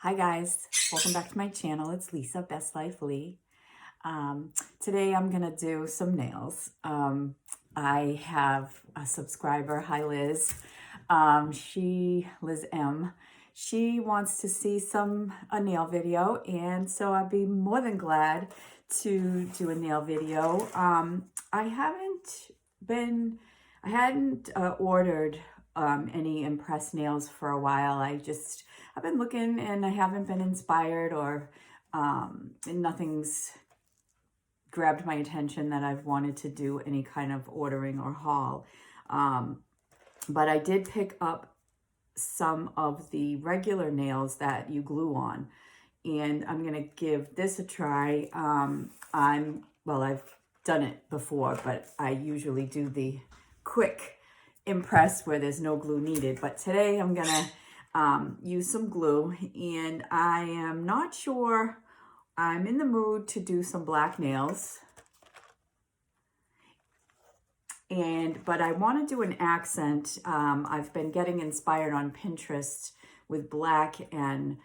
Hi guys, welcome back to my channel. It's Lisa, Best Life Lee. Today I'm gonna do some nails. I have a subscriber, hi Liz. Liz M. She wants to see a nail video, and so I'd be more than glad to do a nail video. I hadn't ordered any impressed nails for a while. I've been looking and I haven't been inspired, or nothing's grabbed my attention that I've wanted to do any kind of ordering or haul. But I did pick up some of the regular nails that you glue on, and I'm gonna give this a try. I've done it before, but I usually do the quick impress where there's no glue needed. But today I'm gonna use some glue, and I am not sure. I'm in the mood to do some black nails, but I want to do an accent. I've been getting inspired on Pinterest with black and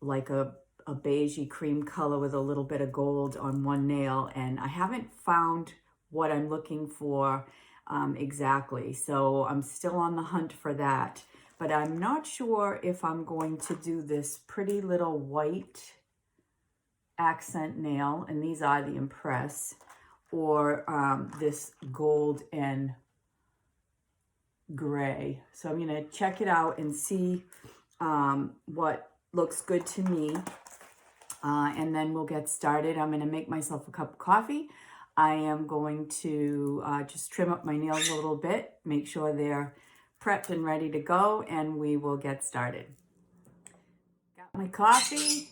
like a beigey cream color with a little bit of gold on one nail, and I haven't found what I'm looking for exactly. So I'm still on the hunt for that. But I'm not sure if I'm going to do this pretty little white accent nail, and these are the Impress, or this gold and gray. So I'm gonna check it out and see what looks good to me, and then we'll get started. I'm gonna make myself a cup of coffee. I am going to just trim up my nails a little bit, make sure they're prepped and ready to go, and we will get started. Got my coffee.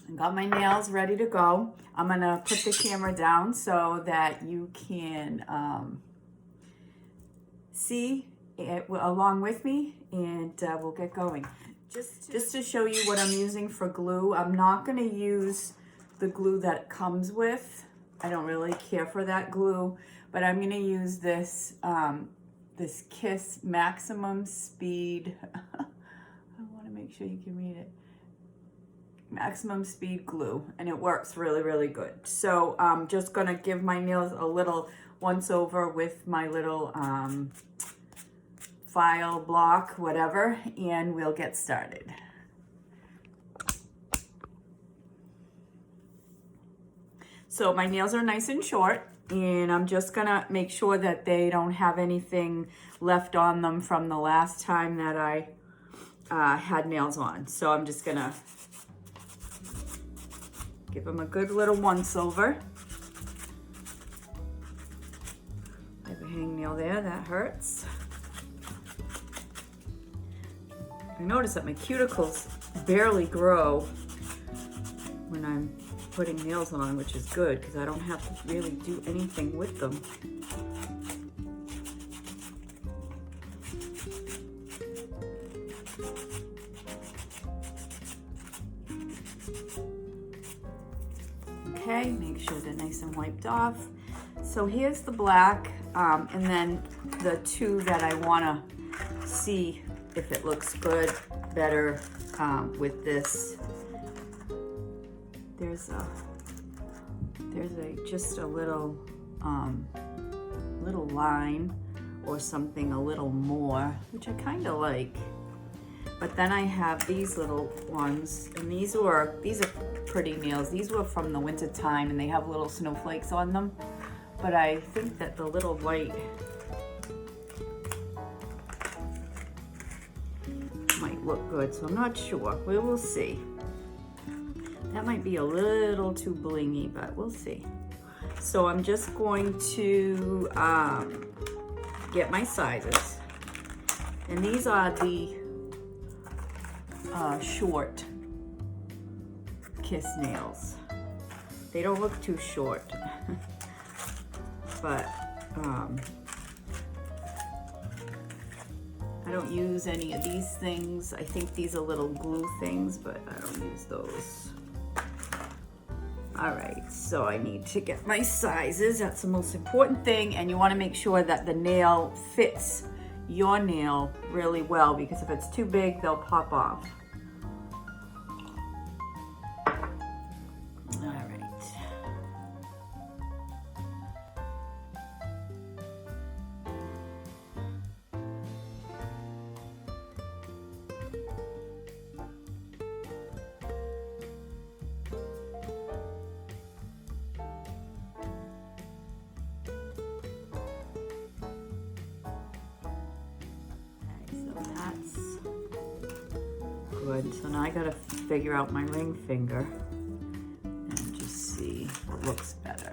I got my nails ready to go. I'm gonna put the camera down so that you can see it along with me, and we'll get going. Just to show you what I'm using for glue, I'm not gonna use the glue that it comes with. I don't really care for that glue, but I'm gonna use this this Kiss Maximum Speed. I want to make sure you can read it. Maximum Speed glue, and it works really, really good. So I'm just gonna give my nails a little once over with my little file block, whatever, and we'll get started. So my nails are nice and short, and I'm just gonna make sure that they don't have anything left on them from the last time that I had nails on. So I'm just gonna give them a good little once over. I have a hangnail there, that hurts. I notice that my cuticles barely grow when I'm putting nails on, which is good because I don't have to really do anything with them. Okay, make sure they're nice and wiped off. So here's the black, and then the two that I want to see if it looks good better with this. There's just a little little line or something a little more, which I kind of like. But then I have these little ones, and these are pretty nails. These were from the winter time, and they have little snowflakes on them. But I think that the little white might look good, so I'm not sure. We will see. That might be a little too blingy, but we'll see. So I'm just going to get my sizes. And these are the short Kiss nails. They don't look too short, but I don't use any of these things. I think these are little glue things, but I don't use those. All right, so I need to get my sizes. That's the most important thing, and you want to make sure that the nail fits your nail really well, because if it's too big, they'll pop off. All right. Good. So now I gotta figure out my ring finger and just see what looks better.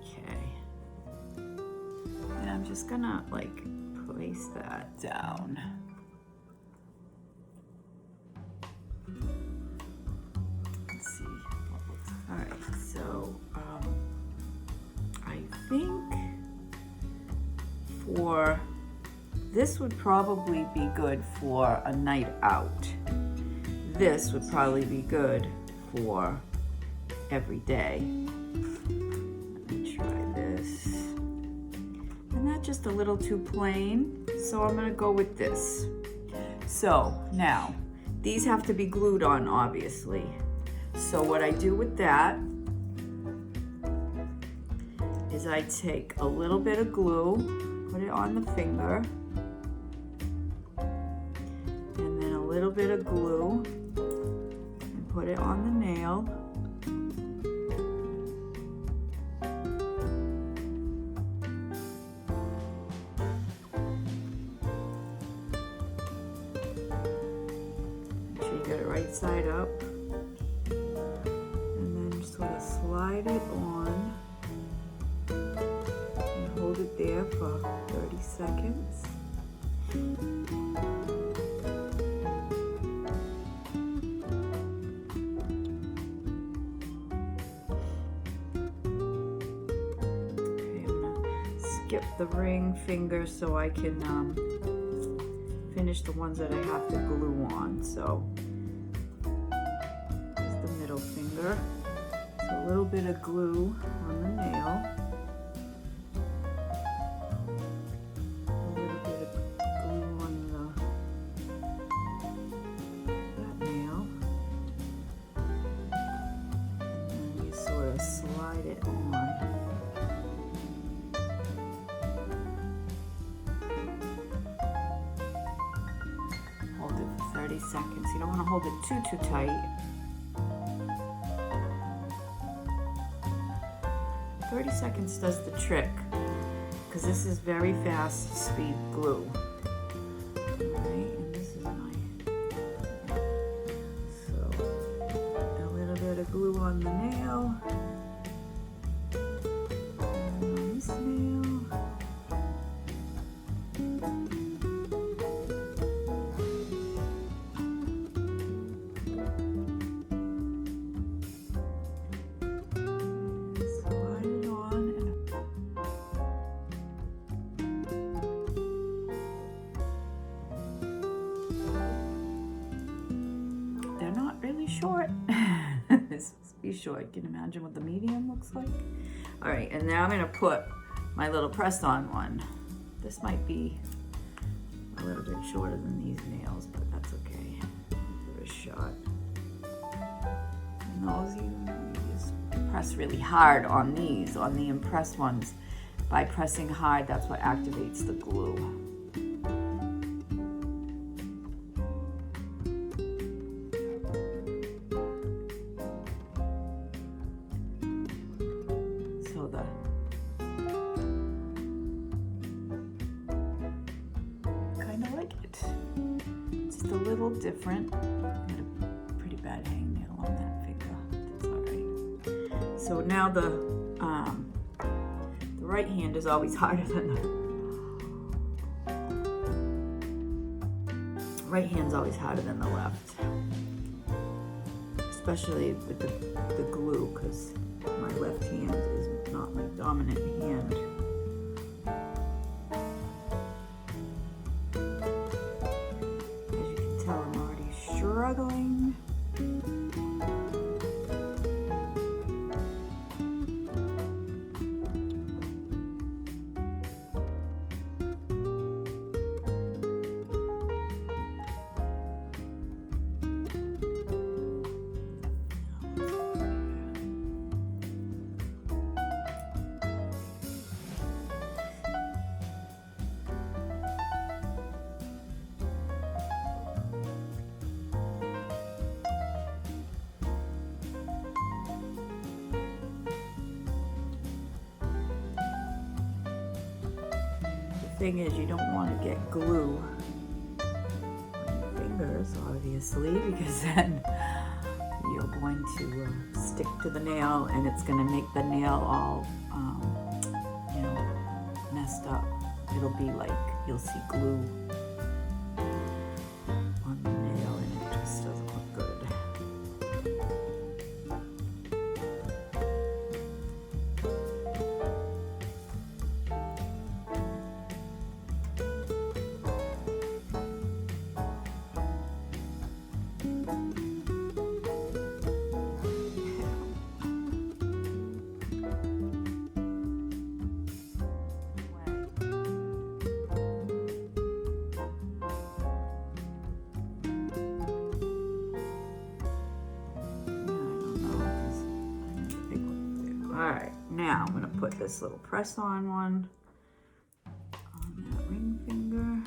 Okay. And I'm just gonna like place that down. Let's see what looks. All right. So I think for this would probably be good for a night out. This would probably be good for every day. Let me try this. And that's just a little too plain, so I'm gonna go with this. So now, these have to be glued on, obviously. So what I do with that is I take a little bit of glue, put it on the finger, and then a little bit of glue, and put it on the nail. Make sure you get it right side up, and then sort of slide it on. Hold it there for 30 seconds. Okay, I'm gonna skip the ring finger so I can finish the ones that I have to glue on. So here's the middle finger. So a little bit of glue on the nail. Slide it on. Hold it for 30 seconds. You don't want to hold it too tight. 30 seconds does the trick, because this is very fast speed glue. Alright, and this is a little bit of glue on the nail. They're not really short. This must be short. Can you imagine what the medium looks like? All right, and now I'm gonna put my little press-on one. This might be a little bit shorter than these nails, but that's okay. Give it a shot. And those you just press really hard on these, on the impressed ones. By pressing hard, that's what activates the glue. Kind of like it. It's just a little different. I had a pretty bad hangnail on that finger. That's all right. So now the right hand is always harder than the left, especially with the glue, because my left hand is not my dominant hand. As you can tell, I'm already struggling. thing is, you don't want to get glue on your fingers, obviously, because then you're going to stick to the nail, and it's going to make the nail all, you know, messed up. It'll be like you'll see glue on the nail, and it just doesn't look good. Alright, now I'm going to put this little press-on one on that ring finger.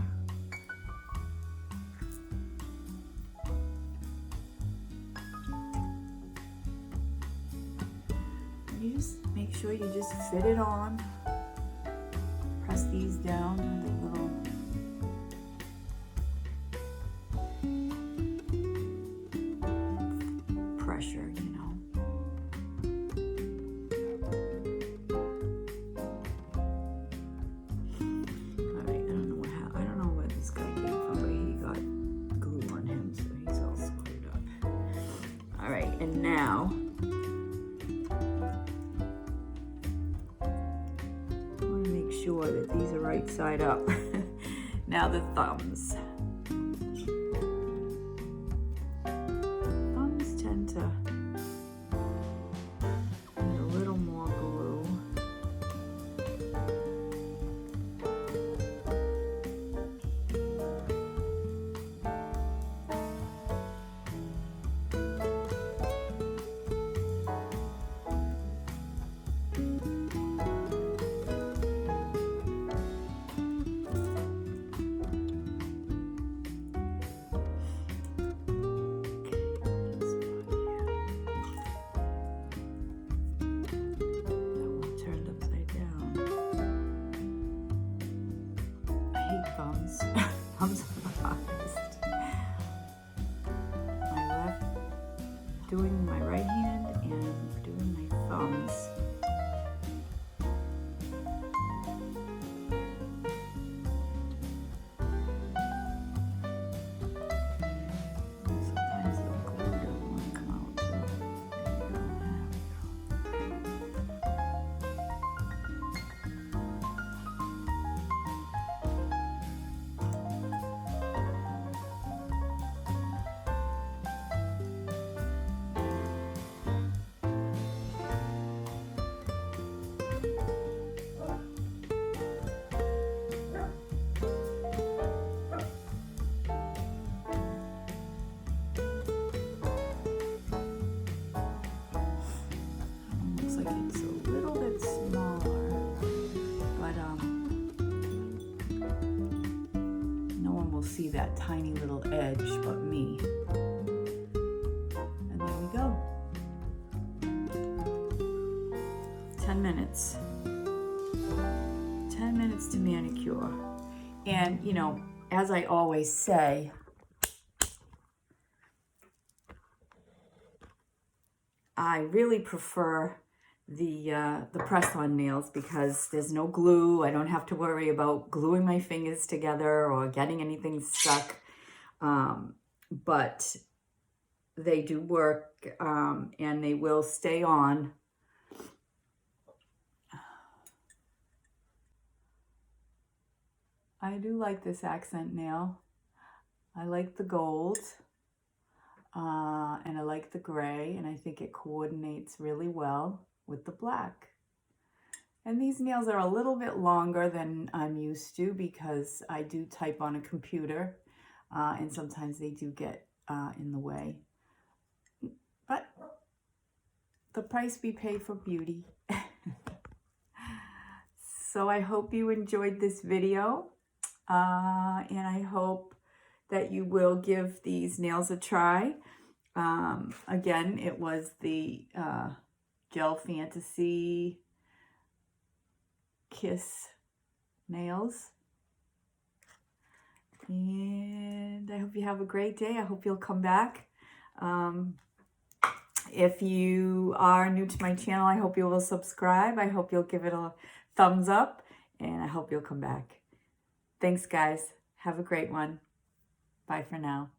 And you just make sure you just fit it on. Press these down with a little pressure, you know. And now, I want to make sure that these are right side up. Now the thumbs. Thumbs tend to need a little more glue. Thumbs. Thumbs are the hardest. My left doing my right hand and doing my thumbs. Sometimes the glue doesn't want to come out too. It's a little bit smaller, but no one will see that tiny little edge but me. And there we go. 10 minutes. 10 minutes to manicure. And, you know, as I always say, I really prefer the press-on nails because there's no glue. I don't have to worry about gluing my fingers together or getting anything stuck. But they do work, and they will stay on. I do like this accent nail. I like the gold. And I like the gray, and I think it coordinates really well with the black. And these nails are a little bit longer than I'm used to because I do type on a computer, and sometimes they do get in the way. But the price we pay for beauty. So I hope you enjoyed this video, and I hope that you will give these nails a try. Again, it was the Gel Fantasy Kiss nails. And I hope you have a great day. I hope you'll come back. If you are new to my channel, I hope you will subscribe. I hope you'll give it a thumbs up, and I hope you'll come back. Thanks, guys. Have a great one. Bye for now.